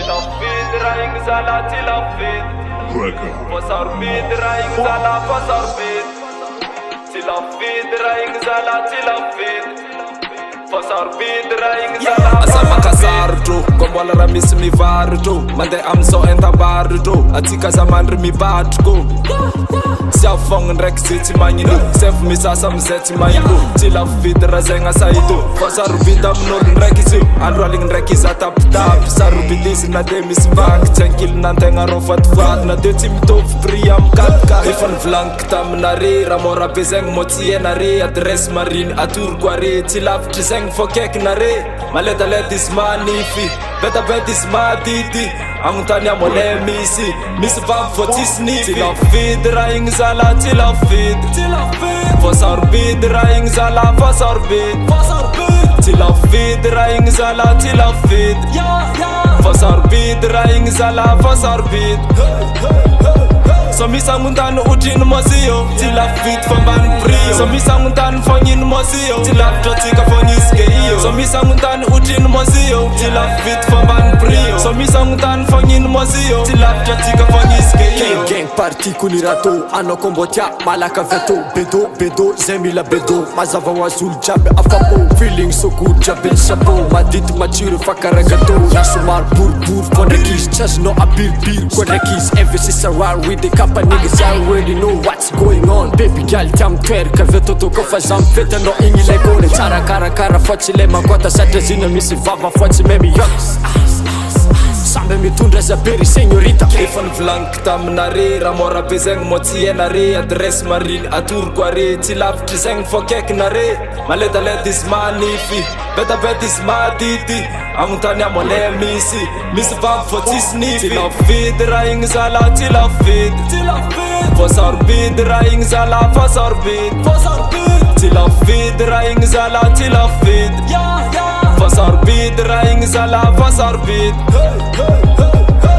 till a feed, ring zala till a feed. Fasar feed, ring zala fasar feed. Till a feed, ring zala till a feed. Fasar feed, ring zala. Asama kasarto, kombola ramisi mi varto. Mande amso enta barto, atika zamandri mi batko. Siafong nrek zeti manyido, sef misasa mzeti mayido. Till a feed, razenga saido. Fasar feed amnod nrek isu, androling nrek is atap tap. Saru bidisi na demis vak, tenkil nantenga rofat vat. Na de tim tof priam katka. Ifan flank tam nare, ramora bezeng motie nare. Adres marine atur kware, tilaf trizeng fokek nare. Maleta let is manifi, better bet is madidi. Angutania mole misi, miss vamp for tisni. Till a feed, ring zala, till a feed. Fasar feed, ring zala, fasar feed. Till a feed, ring zala, till a feed. Fasar feed, ring zala, fasar feed. So mi sanguntan utin mozio, till a feed from ban prio. So mi sanguntan fangin mozio, till a totika fangis geio. So mi sanguntan utin mozio, till a feed from ban prio. So mi sanguntan fangin mozio, till a totika fangis geio. Gang party kunirato, ano kombotia, malaka veto. Bedo, zemila bedo. Mazava wazul jabe afapo. Feeling so good, jabe chapeau. Madit mature fakaragato. Nasumar bur, for the keys. Just know a beer, for the keys. Emphasis around with the kappa niggas, I already know what's going on. Baby girl, tam twerka, veto to kofa zamfeta. No ingi like on it. Tara kara, fotile makwata sata zina misi vava fotsi memi yoks. Sambe mitundra za beri senyorita. Ifan flank tam nare, ramora bezeng motie nare. Adres marine atur kware, tilaf trizeng fokek nare. Maleta let is manifi, better bet is madidi. Angutania mole misi, miss vamp for tisni. Till a feed, ring zala, till a feed. Fasar feed, ring zala, fasar feed. Till a feed, ring zala, till a feed. Fasar feed, ring zala, fasar feed.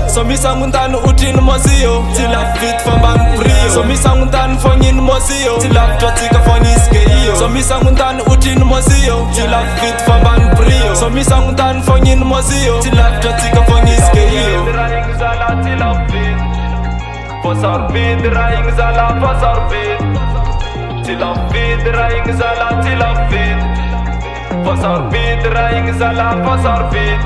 So mi sanguntan utin mozio, till a feed from ban prio. So mi sanguntan fangin mozio, till a totika fangis geio. So mi sanguntan utin mozio, till a feed from ban prio. So mi sanguntan fangin mozio, till a totika fangis geio. Ring zala till a feed. Fasar feed, ring zala, fasar feed. Till a feed, ring zala, till a feed. Fasar feed, ring zala, fasar feed.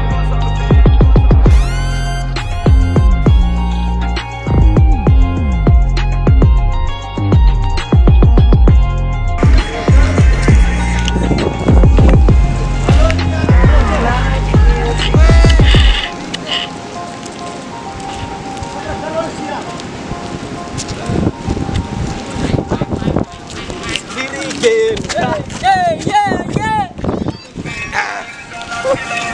Yeah.